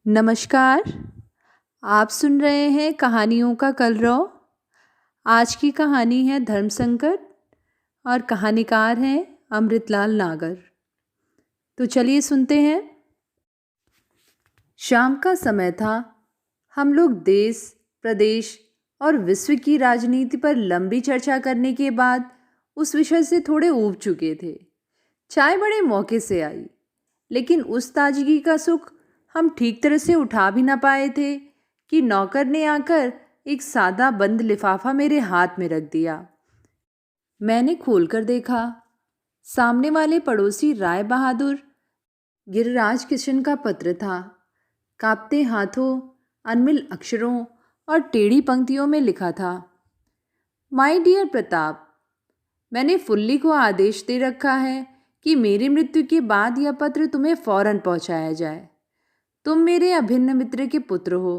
नमस्कार। आप सुन रहे हैं कहानियों का कलरव। आज की कहानी है धर्म संकट और कहानीकार हैं अमृतलाल नागर। तो चलिए सुनते हैं। शाम का समय था। हम लोग देश, प्रदेश और विश्व की राजनीति पर लंबी चर्चा करने के बाद उस विषय से थोड़े ऊब चुके थे। चाय बड़े मौके से आई, लेकिन उस ताजगी का सुख हम ठीक तरह से उठा भी ना पाए थे कि नौकर ने आकर एक सादा बंद लिफाफा मेरे हाथ में रख दिया। मैंने खोलकर देखा। सामने वाले पड़ोसी राय बहादुर गिरिराज किशन का पत्र था। कांपते हाथों, अनमिल अक्षरों और टेढ़ी पंक्तियों में लिखा था, माय डियर प्रताप, मैंने फुल्ली को आदेश दे रखा है कि मेरी मृत्यु के बाद यह पत्र तुम्हें फौरन पहुंचाया जाए। तुम मेरे अभिन्न मित्र के पुत्र हो।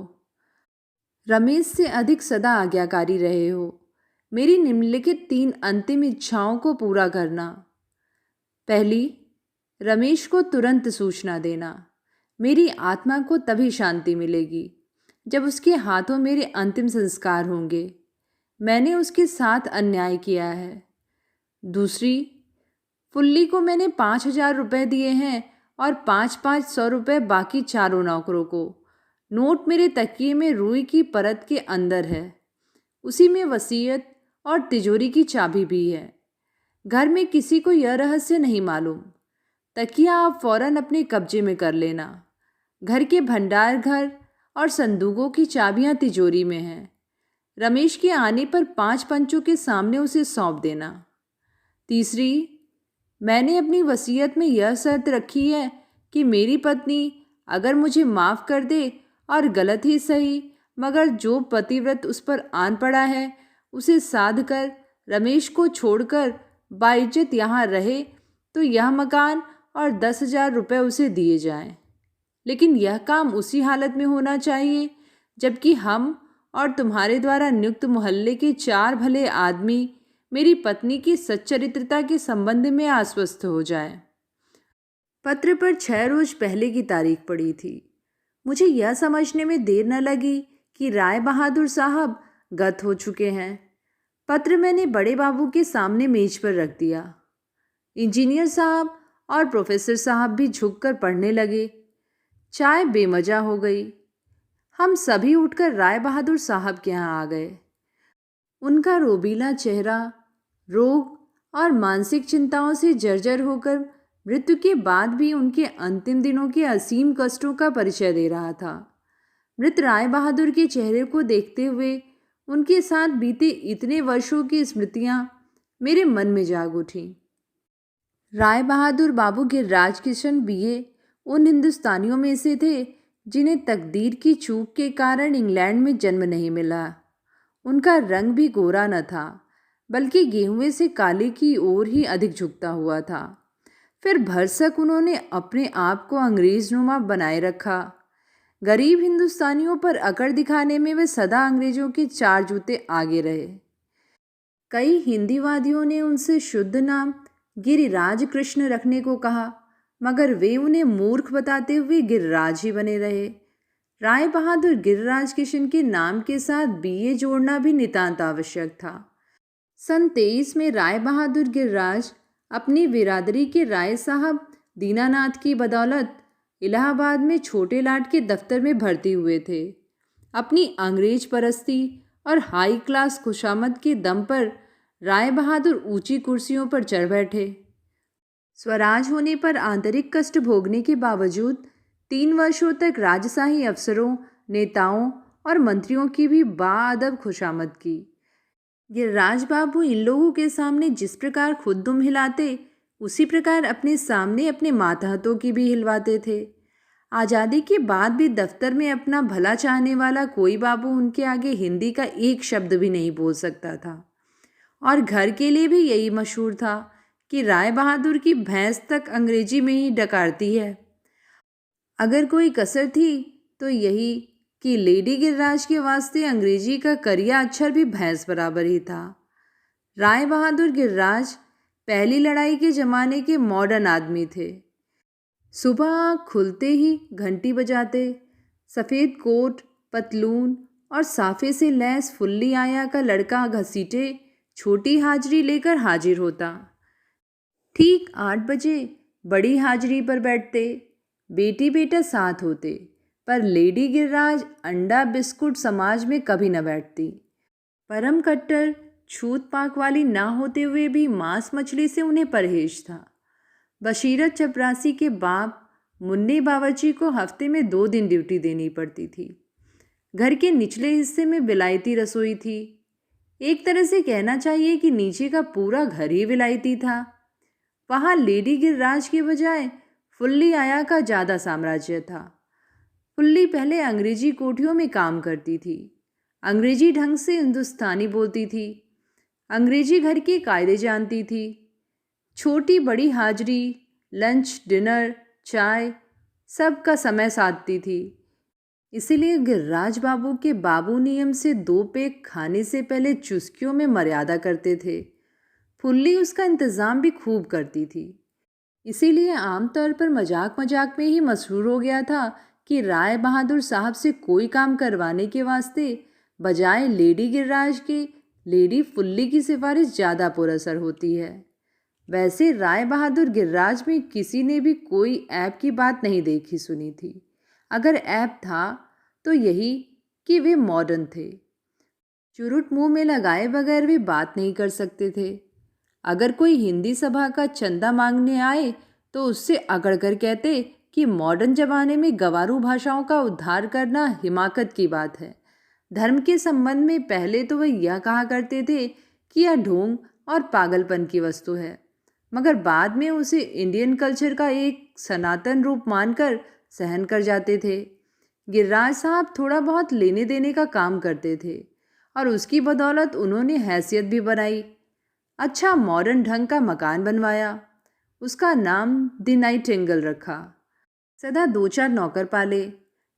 रमेश से अधिक सदा आज्ञाकारी रहे हो। मेरी निम्नलिखित 3 अंतिम इच्छाओं को पूरा करना। पहली, रमेश को तुरंत सूचना देना। मेरी आत्मा को तभी शांति मिलेगी जब उसके हाथों मेरे अंतिम संस्कार होंगे। मैंने उसके साथ अन्याय किया है। दूसरी, फुल्ली को मैंने 5,000 रुपये दिए हैं और 5-5 सौ रुपये बाकी चारों नौकरों को। नोट मेरे तकिए में रुई की परत के अंदर है। उसी में वसीयत और तिजोरी की चाबी भी है। घर में किसी को यह रहस्य नहीं मालूम। तकिया आप फौरन अपने कब्जे में कर लेना। घर के भंडार घर और संदूकों की चाबियां तिजोरी में हैं। रमेश के आने पर 5 पंचों के सामने उसे सौंप देना। तीसरी, मैंने अपनी वसीयत में यह शर्त रखी है कि मेरी पत्नी अगर मुझे माफ़ कर दे और गलत ही सही मगर जो पतिव्रत उस पर आन पड़ा है उसे साध कर रमेश को छोड़कर बाइज्जत यहाँ रहे तो यह मकान और 10,000 रुपये उसे दिए जाएं। लेकिन यह काम उसी हालत में होना चाहिए जबकि हम और तुम्हारे द्वारा नियुक्त मोहल्ले के 4 भले आदमी मेरी पत्नी की सच्चरित्रता के संबंध में आश्वस्त हो जाए। पत्र पर 6 रोज पहले की तारीख पड़ी थी। मुझे यह समझने में देर न लगी कि राय बहादुर साहब गत हो चुके हैं। पत्र मैंने बड़े बाबू के सामने मेज पर रख दिया। इंजीनियर साहब और प्रोफेसर साहब भी झुककर पढ़ने लगे। चाय बेमजा हो गई। हम सभी उठकर राय बहादुर साहब के यहाँ आ गए। उनका रोबीला चेहरा रोग और मानसिक चिंताओं से जर्जर होकर मृत्यु के बाद भी उनके अंतिम दिनों के असीम कष्टों का परिचय दे रहा था। मृत राय बहादुर के चेहरे को देखते हुए उनके साथ बीते इतने वर्षों की स्मृतियां मेरे मन में जाग उठी। राय बहादुर बाबू गिरिराज किशन बीए उन हिंदुस्तानियों में से थे जिन्हें तकदीर की चूक के कारण इंग्लैंड में जन्म नहीं मिला। उनका रंग भी गोरा न था, बल्कि गेहुए से काले की ओर ही अधिक झुकता हुआ था। फिर भरसक उन्होंने अपने आप को अंग्रेज नुमा बनाए रखा। गरीब हिंदुस्तानियों पर अकड़ दिखाने में वे सदा अंग्रेजों के 4 जूते आगे रहे। कई हिंदीवादियों ने उनसे शुद्ध नाम गिरिराज कृष्ण रखने को कहा, मगर वे उन्हें मूर्ख बताते हुए गिरिराज ही बने रहे। राय बहादुर गिरिराज किशन के नाम के साथ बीए जोड़ना भी नितांत आवश्यक था। सन 23 में राय बहादुर गिरिराज अपनी बिरादरी के राय साहब दीनानाथ की बदौलत इलाहाबाद में छोटे लाट के दफ्तर में भर्ती हुए थे। अपनी अंग्रेज परस्ती और हाई क्लास खुशामद के दम पर राय बहादुर ऊंची कुर्सियों पर चढ़ बैठे। स्वराज होने पर आंतरिक कष्ट भोगने के बावजूद 3 वर्षों तक राजशाही अफसरों, नेताओं और मंत्रियों की भी बाअदब खुशामद की। गिरिराज बाबू इन लोगों के सामने जिस प्रकार खुद दुम हिलाते उसी प्रकार अपने सामने अपने मातहतों की भी हिलवाते थे। आज़ादी के बाद भी दफ्तर में अपना भला चाहने वाला कोई बाबू उनके आगे हिंदी का एक शब्द भी नहीं बोल सकता था। और घर के लिए भी यही मशहूर था कि राय बहादुर की भैंस तक अंग्रेजी में ही डकारती है। अगर कोई कसर थी तो यही कि लेडी गिरिराज के वास्ते अंग्रेजी का करिया अक्षर भी भैंस बराबर ही था। राय बहादुर गिरिराज पहली लड़ाई के ज़माने के मॉडर्न आदमी थे। सुबह आँख खुलते ही घंटी बजाते, सफ़ेद कोट, पतलून और साफे से लैस फुल्ली आया का लड़का घसीटे छोटी हाजिरी लेकर हाजिर होता। ठीक 8 बजे बड़ी हाजिरी पर बैठते। बेटी बेटा साथ होते, पर लेडी गिर्राज अंडा बिस्कुट समाज में कभी न बैठती। परम कट्टर छूत पाक वाली ना होते हुए भी मांस मछली से उन्हें परहेज था। बशीरत चपरासी के बाप मुन्ने बावर्ची को हफ्ते में 2 दिन ड्यूटी देनी पड़ती थी। घर के निचले हिस्से में विलायती रसोई थी। एक तरह से कहना चाहिए कि नीचे का पूरा घर ही विलायती था। वहाँ लेडी गिर्राज के बजाय फुल्ली आया का ज़्यादा साम्राज्य था। फुल्ली पहले अंग्रेजी कोठियों में काम करती थी। अंग्रेजी ढंग से हिंदुस्तानी बोलती थी। अंग्रेजी घर के कायदे जानती थी। छोटी बड़ी हाजिरी, लंच, डिनर, चाय सब का समय साधती थी। इसीलिए गिर्राज बाबू के बाबू नियम से 2 पेग खाने से पहले चुस्कियों में मर्यादा करते थे। फुल्ली उसका इंतज़ाम भी खूब करती थी। इसीलिए आमतौर पर मजाक मजाक में ही मशहूर हो गया था कि राय बहादुर साहब से कोई काम करवाने के वास्ते बजाय लेडी गिर्राज के लेडी फुल्ली की सिफारिश ज़्यादा पुरअसर होती है। वैसे राय बहादुर गिर्राज में किसी ने भी कोई ऐप की बात नहीं देखी सुनी थी। अगर ऐप था तो यही कि वे मॉडर्न थे। चुरुट मुंह में लगाए बगैर वे बात नहीं कर सकते थे। अगर कोई हिंदी सभा का चंदा मांगने आए तो उससे अकड़ कर कहते कि मॉडर्न जमाने में गंवारू भाषाओं का उद्धार करना हिमाकत की बात है। धर्म के संबंध में पहले तो वह यह कहा करते थे कि यह ढोंग और पागलपन की वस्तु है, मगर बाद में उसे इंडियन कल्चर का एक सनातन रूप मानकर सहन कर जाते थे। गिर्राज साहब थोड़ा बहुत लेने देने का काम करते थे और उसकी बदौलत उन्होंने हैसियत भी बनाई। अच्छा मॉडर्न ढंग का मकान बनवाया। उसका नाम द नाइटिंगेल रखा। सदा 2-4 नौकर पाले।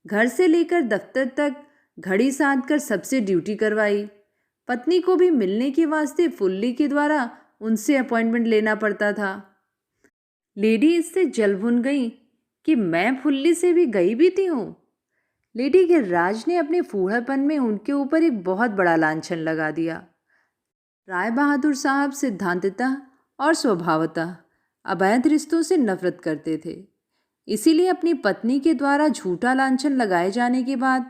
घर से लेकर दफ्तर तक घड़ी साध कर सबसे ड्यूटी करवाई। पत्नी को भी मिलने के वास्ते फुल्ली के द्वारा उनसे अपॉइंटमेंट लेना पड़ता था। लेडी इससे जल भुन गई कि मैं फुल्ली से भी गई बीती हूँ। लेडी गिर्राज ने अपने फूहड़पन में उनके ऊपर एक बहुत बड़ा लांछन लगा दिया। राय बहादुर साहब सिद्धांततः और स्वभावतः अवैध रिश्तों से नफरत करते थे। इसीलिए अपनी पत्नी के द्वारा झूठा लांछन लगाए जाने के बाद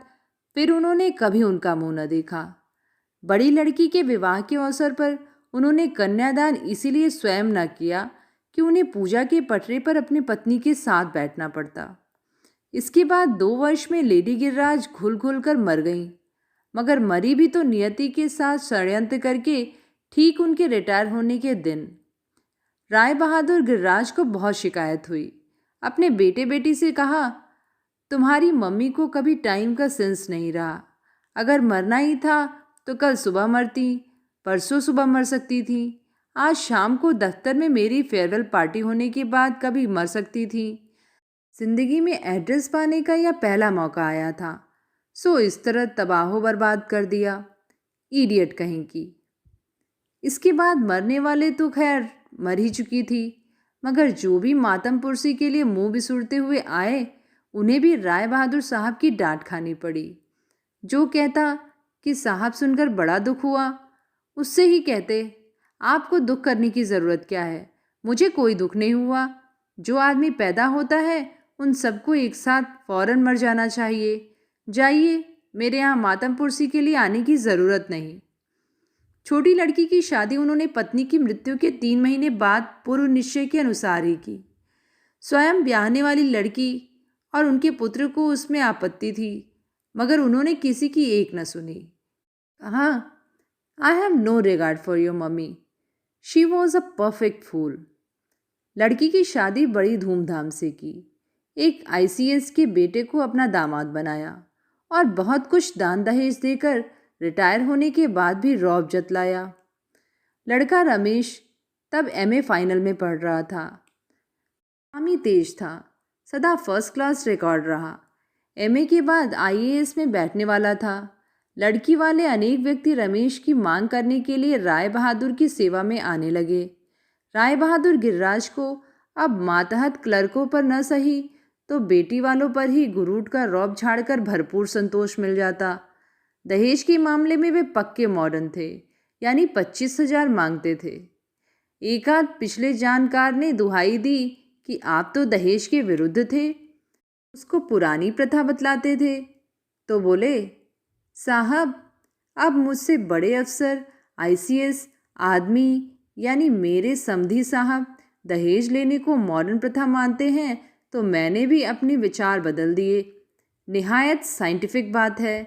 फिर उन्होंने कभी उनका मुंह न देखा। बड़ी लड़की के विवाह के अवसर पर उन्होंने कन्यादान इसीलिए स्वयं न किया कि उन्हें पूजा के पटरे पर अपनी पत्नी के साथ बैठना पड़ता। इसके बाद 2 वर्ष में लेडी गिर्राज घुल घुल कर मर गईं, मगर मरी भी तो नियति के साथ षड्यंत्र करके ठीक उनके रिटायर होने के दिन। राय बहादुर गिर्राज को बहुत शिकायत हुई। अपने बेटे बेटी से कहा, तुम्हारी मम्मी को कभी टाइम का सेंस नहीं रहा। अगर मरना ही था तो कल सुबह मरती, परसों सुबह मर सकती थी, आज शाम को दफ्तर में मेरी फेयरवेल पार्टी होने के बाद कभी मर सकती थी। जिंदगी में एड्रेस पाने का यह पहला मौका आया था, सो इस तरह तबाहो बर्बाद कर दिया। इडियट कहीं की। इसके बाद मरने वाले तो खैर मर ही चुकी थी, मगर जो भी मातम पुरसी के लिए मुंह बिसुरते हुए आए उन्हें भी राय बहादुर साहब की डांट खानी पड़ी। जो कहता कि साहब सुनकर बड़ा दुख हुआ, उससे ही कहते आपको दुख करने की ज़रूरत क्या है, मुझे कोई दुख नहीं हुआ। जो आदमी पैदा होता है उन सबको एक साथ फौरन मर जाना चाहिए। जाइए, मेरे यहाँ मातम पुरसी के लिए आने की ज़रूरत नहीं। छोटी लड़की की शादी उन्होंने पत्नी की मृत्यु के 3 महीने बाद पूर्व निश्चय के अनुसार ही की। स्वयं ब्याहने वाली लड़की और उनके पुत्र को उसमें आपत्ति थी, मगर उन्होंने किसी की एक न सुनी। कहा, I have no regard for your mummy, she was a perfect fool. लड़की की शादी बड़ी धूमधाम से की। एक ICS के बेटे को अपना दामाद बनाया और बहुत कुछ दान दहेज देकर रिटायर होने के बाद भी रौब जतलाया। लड़का रमेश तब MA फाइनल में पढ़ रहा था। काम ही तेज था, सदा फर्स्ट क्लास रिकॉर्ड रहा। MA के बाद IAS में बैठने वाला था। लड़की वाले अनेक व्यक्ति रमेश की मांग करने के लिए राय बहादुर की सेवा में आने लगे। राय बहादुर गिर्राज को अब मातहत क्लर्कों पर न सही तो बेटी वालों पर ही गुरूट का रौब झाड़कर भरपूर संतोष मिल जाता। दहेज के मामले में वे पक्के मॉडर्न थे, यानी 25,000 मांगते थे। एक आध पिछले जानकार ने दुहाई दी कि आप तो दहेज के विरुद्ध थे, उसको पुरानी प्रथा बतलाते थे। तो बोले, साहब अब मुझसे बड़े अफसर, आईसीएस आदमी यानी मेरे समधी साहब दहेज लेने को मॉडर्न प्रथा मानते हैं, तो मैंने भी अपने विचार बदल दिए। निहायत साइंटिफिक बात है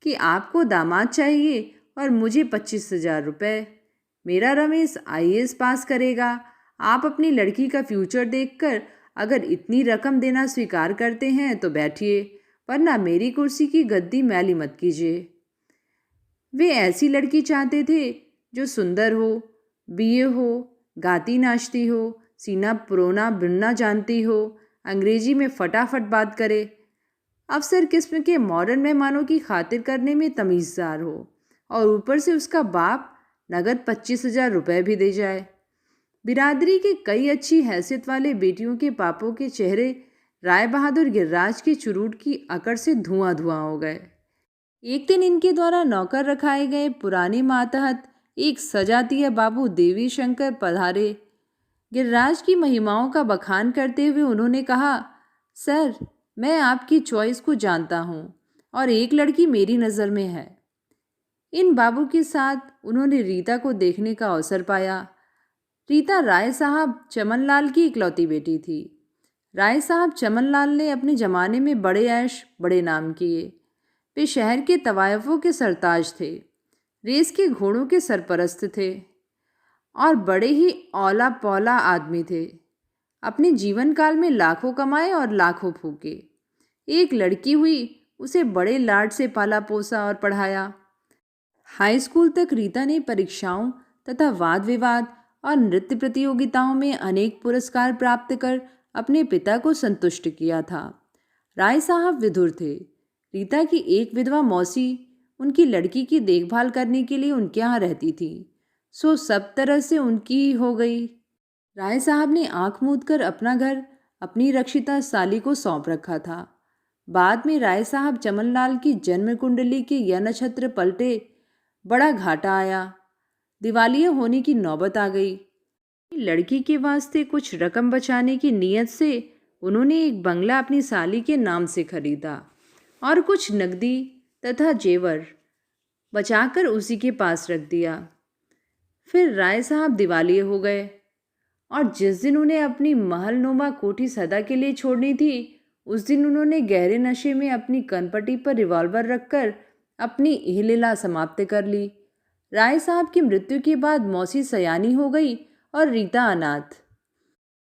कि आपको दामाद चाहिए और मुझे 25,000 रुपये। मेरा रमेश आईएएस पास करेगा। आप अपनी लड़की का फ्यूचर देखकर अगर इतनी रकम देना स्वीकार करते हैं तो बैठिए, वरना मेरी कुर्सी की गद्दी मैली मत कीजिए। वे ऐसी लड़की चाहते थे जो सुंदर हो, बीए हो, गाती नाचती हो, सीना पुरोना बुनना जानती हो, अंग्रेजी में फटाफट बात करे, अफसर किस्म के मॉडर्न मेहमानों की खातिर करने में तमीज़दार हो, और ऊपर से उसका बाप नगद 25,000 रुपये भी दे जाए। बिरादरी के कई अच्छी हैसियत वाले बेटियों के पापों के चेहरे राय बहादुर गिर्राज की चुरूट की अकड़ से धुआं धुआं हो गए। एक दिन इनके द्वारा नौकर रखाए गए पुराने मातहत एक सजातीय बाबू देवी शंकर पधारे। गिर्राज की महिमाओं का बखान करते हुए उन्होंने कहा, सर, मैं आपकी चॉइस को जानता हूँ और एक लड़की मेरी नज़र में है। इन बाबू के साथ उन्होंने रीता को देखने का अवसर पाया। रीता राय साहब चमनलाल की इकलौती बेटी थी। राय साहब चमनलाल ने अपने ज़माने में बड़े ऐश बड़े नाम किए। वे शहर के तवायफों के सरताज थे, रेस के घोड़ों के सरपरस्त थे और बड़े ही औला पौला आदमी थे। अपने जीवन काल में लाखों कमाए और लाखों फूके। एक लड़की हुई, उसे बड़े लाड से पाला पोसा और पढ़ाया। हाई स्कूल तक रीता ने परीक्षाओं तथा वाद विवाद और नृत्य प्रतियोगिताओं में अनेक पुरस्कार प्राप्त कर अपने पिता को संतुष्ट किया था। राय साहब विधुर थे। रीता की एक विधवा मौसी उनकी लड़की की देखभाल करने के लिए उनके यहाँ रहती थी, सो सब तरह से उनकी ही हो गई। राय साहब ने आंख मूंद कर अपना घर अपनी रक्षिता साली को सौंप रखा था। बाद में राय साहब चमनलाल की जन्म कुंडली के यह नक्षत्र पलटे, बड़ा घाटा आया। दिवालिया होने की नौबत आ गई। लड़की के वास्ते कुछ रकम बचाने की नीयत से उन्होंने एक बंगला अपनी साली के नाम से खरीदा और कुछ नकदी तथा जेवर बचाकर उसी के पास रख दिया। फिर राय साहब दिवालिये हो गए और जिस दिन उन्हें अपनी महलनुमा कोठी सदा के लिए छोड़नी थी, उस दिन उन्होंने गहरे नशे में अपनी कनपटी पर रिवॉल्वर रखकर अपनी इहलीला समाप्त कर ली। राय साहब की मृत्यु के बाद मौसी सयानी हो गई और रीता अनाथ।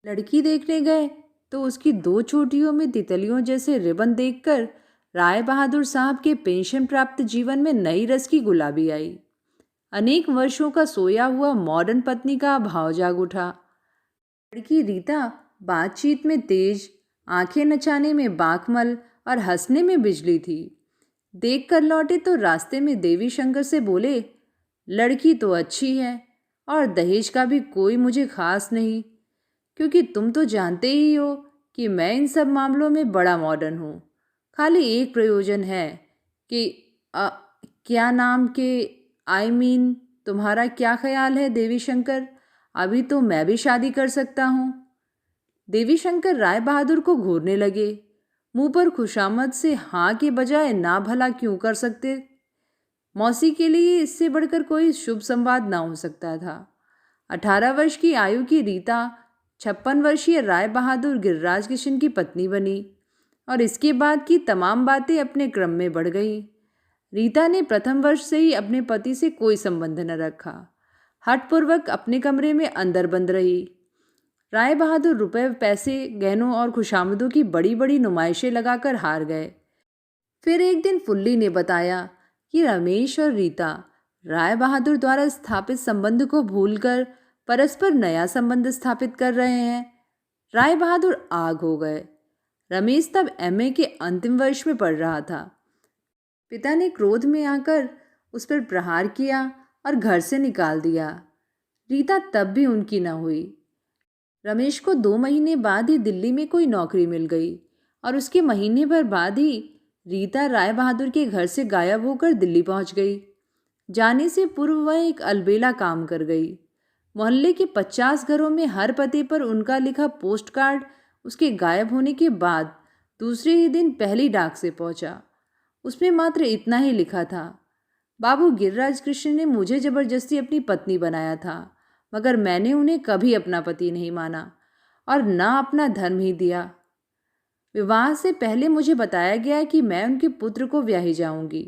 लड़की देखने गए तो उसकी 2 चोटियों में तितलियों जैसे रिबन देखकर राय बहादुर साहब के पेंशन प्राप्त जीवन में नई रस की गुलाबी आई। अनेक वर्षों का सोया हुआ मॉडर्न पत्नी का भाव जाग उठा। लड़की रीता बातचीत में तेज, आंखें नचाने में बाकमल और हंसने में बिजली थी। देख कर लौटे तो रास्ते में देवी शंकर से बोले, लड़की तो अच्छी है और दहेज का भी कोई मुझे खास नहीं, क्योंकि तुम तो जानते ही हो कि मैं इन सब मामलों में बड़ा मॉडर्न हूँ। खाली एक प्रयोजन है कि क्या नाम के तुम्हारा क्या ख्याल है देवी शंकर? अभी तो मैं भी शादी कर सकता हूँ। देवी शंकर राय बहादुर को घूरने लगे। मुंह पर खुशामद से हाँ के बजाय ना भला क्यों कर सकते? मौसी के लिए इससे बढ़कर कोई शुभ संवाद ना हो सकता था। 18 वर्ष की आयु की रीता 56 वर्षीय राय बहादुर गिरिराज किशन की पत्नी बनी और इसके बाद की तमाम बातें अपने क्रम में बढ़ गईं। रीता ने प्रथम वर्ष से ही अपने पति से कोई संबंध न रखा। हठपूर्वक अपने कमरे में अंदर बंद रही। राय बहादुर रुपए पैसे गहनों और खुशामदों की बड़ी बड़ी नुमाइशें लगाकर हार गए। फिर एक दिन फुल्ली ने बताया कि रमेश और रीता राय बहादुर द्वारा स्थापित संबंध को भूलकर परस्पर नया संबंध स्थापित कर रहे हैं। राय बहादुर आग हो गए। रमेश तब एमए के अंतिम वर्ष में पढ़ रहा था। पिता ने क्रोध में आकर उस पर प्रहार किया और घर से निकाल दिया। रीता तब भी उनकी न हुई। रमेश को 2 महीने बाद ही दिल्ली में कोई नौकरी मिल गई और उसके महीने भर बाद ही रीता राय बहादुर के घर से गायब होकर दिल्ली पहुंच गई। जाने से पूर्व वह एक अलबेला काम कर गई। मोहल्ले के 50 घरों में हर पते पर उनका लिखा पोस्ट कार्ड उसके गायब होने के बाद दूसरे ही दिन पहली डाक से पहुंचा। उसमें मात्र इतना ही लिखा था, बाबू गिरिराज कृष्ण ने मुझे जबरदस्ती अपनी पत्नी बनाया था, मगर मैंने उन्हें कभी अपना पति नहीं माना और न अपना धर्म ही दिया। विवाह से पहले मुझे बताया गया कि मैं उनके पुत्र को ब्याही जाऊंगी।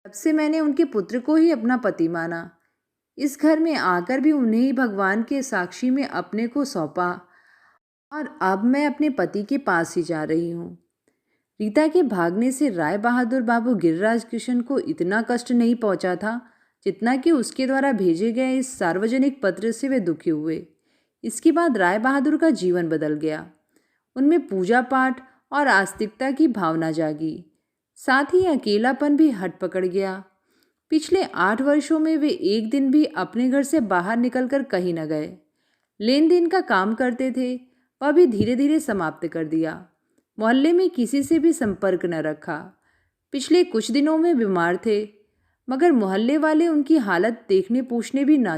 तब से मैंने उनके पुत्र को ही अपना पति माना। इस घर में आकर भी उन्हें ही भगवान के साक्षी में अपने को सौंपा और अब मैं अपने पति के पास ही जा रही हूँ। रीता के भागने से राय बहादुर बाबू गिरिराज कृष्ण को इतना कष्ट नहीं पहुंचा था जितना कि उसके द्वारा भेजे गए इस सार्वजनिक पत्र से वे दुखी हुए। इसके बाद राय बहादुर का जीवन बदल गया। उनमें पूजा पाठ और आस्तिकता की भावना जागी, साथ ही अकेलापन भी हट पकड़ गया। पिछले 8 वर्षों में वे एक दिन भी अपने घर से बाहर निकलकर कहीं न गए। लेन देन का काम करते थे, वह भी धीरे धीरे समाप्त कर दिया। मोहल्ले में किसी से भी संपर्क न रखा। पिछले कुछ दिनों में बीमार थे, मगर मोहल्ले वाले उनकी हालत देखने पूछने भी ना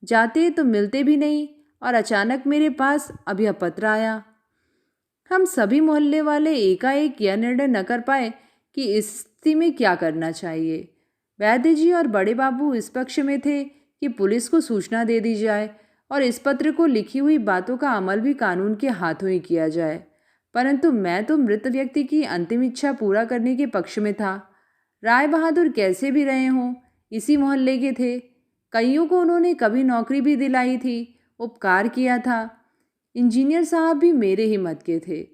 जाते तो मिलते भी नहीं। और अचानक मेरे पास अब यह पत्र आया। हम सभी मोहल्ले वाले एकाएक यह निर्णय न कर पाए कि इस स्थिति में क्या करना चाहिए। वैद्य जी और बड़े बाबू इस पक्ष में थे कि पुलिस को सूचना दे दी जाए और इस पत्र को लिखी हुई बातों का अमल भी कानून के हाथों ही किया जाए, परंतु मैं तो मृत व्यक्ति की अंतिम इच्छा पूरा करने के पक्ष में था। राय बहादुर कैसे भी रहे हों, इसी मोहल्ले के थे। कईयों को उन्होंने कभी नौकरी भी दिलाई थी, उपकार किया था। इंजीनियर साहब भी मेरे ही मत के थे।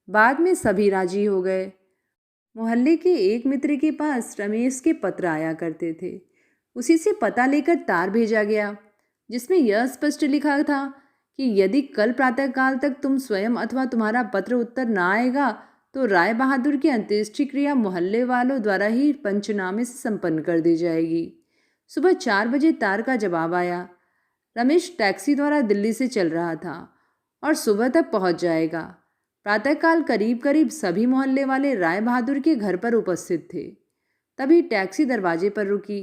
बाद में सभी राजी हो गए। मोहल्ले के एक मित्र के पास रमेश के पत्र आया करते थे। उसी से पता लेकर तार भेजा गया, जिसमें यह स्पष्ट लिखा था कि यदि कल प्रातःकाल तक तुम स्वयं अथवा तुम्हारा पत्र उत्तर ना आएगा तो राय बहादुर की अंत्येष्टि क्रिया मोहल्ले वालों द्वारा ही पंचनामे से संपन्न कर दी जाएगी। सुबह 4 बजे तार का जवाब आया। रमेश टैक्सी द्वारा दिल्ली से चल रहा था और सुबह तक पहुंच जाएगा। प्रातःकाल करीब करीब सभी मोहल्ले वाले राय बहादुर के घर पर उपस्थित थे। तभी टैक्सी दरवाजे पर रुकी।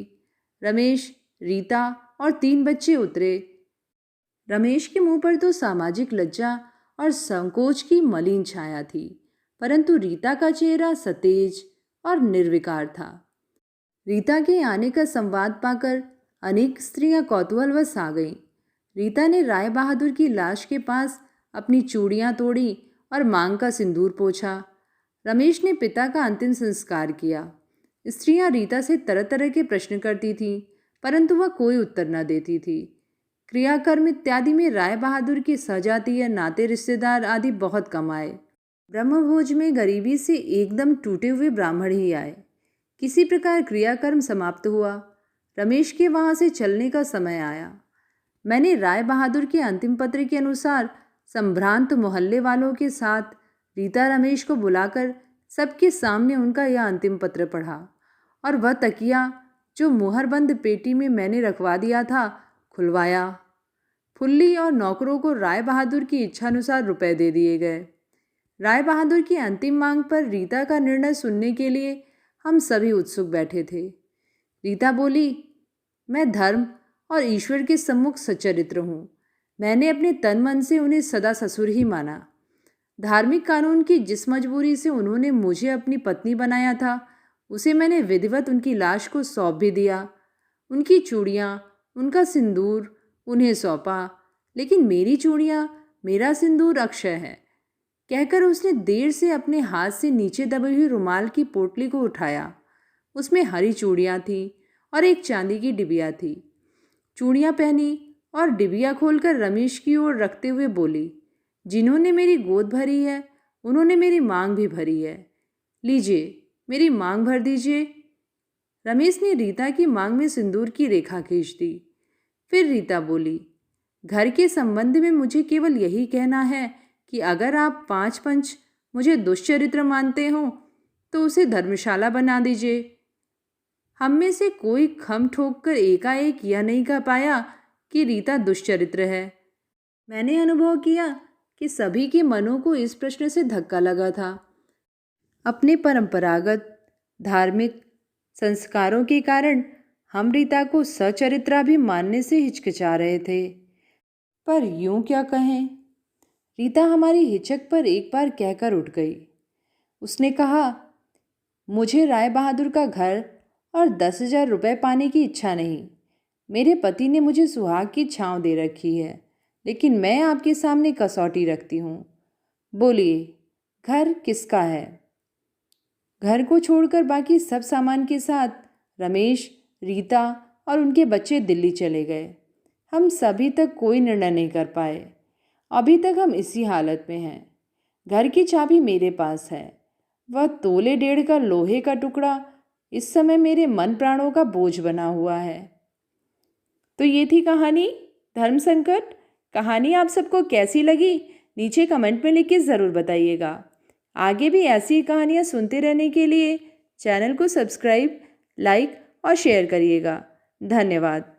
रमेश, रीता और 3 बच्चे उतरे। रमेश के मुंह पर तो सामाजिक लज्जा और संकोच की मलिन छाया थी, परंतु रीता का चेहरा सतेज और निर्विकार था। रीता के आने का संवाद पाकर अनेक स्त्रियां कौतूहलवश आ गईं। रीता ने राय बहादुर की लाश के पास अपनी चूड़ियां तोड़ी और मांग का सिंदूर पोंछा। रमेश ने पिता का अंतिम संस्कार किया। स्त्रियां रीता से तरह तरह के प्रश्न करती थीं, परंतु वह कोई उत्तर न देती थी। क्रियाकर्म इत्यादि में राय बहादुर के सजातीय नाते रिश्तेदार आदि बहुत कम आए। ब्रह्मभोज में गरीबी से एकदम टूटे हुए ब्राह्मण ही आए। किसी प्रकार क्रियाकर्म समाप्त हुआ। रमेश के वहां से चलने का समय आया। मैंने राय बहादुर के अंतिम पत्र के अनुसार संभ्रांत मोहल्ले वालों के साथ रीता रमेश को बुलाकर सबके सामने उनका यह अंतिम पत्र पढ़ा और वह तकिया जो मुहरबंद पेटी में मैंने रखवा दिया था खुलवाया। फुल्ली और नौकरों को राय बहादुर की इच्छानुसार रुपए दे दिए गए। राय बहादुर की अंतिम मांग पर रीता का निर्णय सुनने के लिए हम सभी उत्सुक बैठे थे। रीता बोली, मैं धर्म और ईश्वर के सम्मुख सच्चरित्र हूँ। मैंने अपने तन मन से उन्हें सदा ससुर ही माना। धार्मिक कानून की जिस मजबूरी से उन्होंने मुझे अपनी पत्नी बनाया था, उसे मैंने विधिवत उनकी लाश को सौंप भी दिया। उनकी चूड़ियाँ, उनका सिंदूर उन्हें सौंपा, लेकिन मेरी चूड़ियाँ, मेरा सिंदूर अक्षय है, कहकर उसने देर से अपने हाथ से नीचे दबी हुई रुमाल की पोटली को उठाया। उसमें हरी चूड़ियाँ थीं और एक चांदी की डिबिया थी। चूड़ियाँ पहनी और डिबिया खोलकर रमेश की ओर रखते हुए बोली, जिन्होंने मेरी गोद भरी है उन्होंने मेरी मांग भी भरी है। लीजिए, मेरी मांग भर दीजिए। रमेश ने रीता की मांग में सिंदूर की रेखा खींच दी। फिर रीता बोली, घर के संबंध में मुझे केवल यही कहना है कि अगर आप 5 पंच मुझे दुष्चरित्र मानते हो तो उसे धर्मशाला बना दीजिए। हम में से कोई खम ठोक कर एकाएक यह नहीं कह पाया कि रीता दुष्चरित्र है। मैंने अनुभव किया कि सभी के मनों को इस प्रश्न से धक्का लगा था। अपने परंपरागत धार्मिक संस्कारों के कारण हम रीता को सचरित्रा भी मानने से हिचकिचा रहे थे। पर यूं क्या कहें, रीता हमारी हिचक पर एक बार कहकर उठ गई। उसने कहा, मुझे राय बहादुर का घर और 10,000 रुपये पाने की इच्छा नहीं। मेरे पति ने मुझे सुहाग की छांव दे रखी है, लेकिन मैं आपके सामने कसौटी रखती हूँ। बोलिए, घर किसका है? घर को छोड़कर बाकी सब सामान के साथ रमेश, रीता और उनके बच्चे दिल्ली चले गए। हम सभी तक कोई निर्णय नहीं कर पाए। अभी तक हम इसी हालत में हैं। घर की चाबी मेरे पास है। वह तोले डेढ़ का लोहे का टुकड़ा इस समय मेरे मन प्राणों का बोझ बना हुआ है। तो ये थी कहानी धर्म संकट। कहानी आप सबको कैसी लगी नीचे कमेंट में लिख के ज़रूर बताइएगा। आगे भी ऐसी कहानियाँ सुनते रहने के लिए चैनल को सब्सक्राइब, लाइक और शेयर करिएगा। धन्यवाद।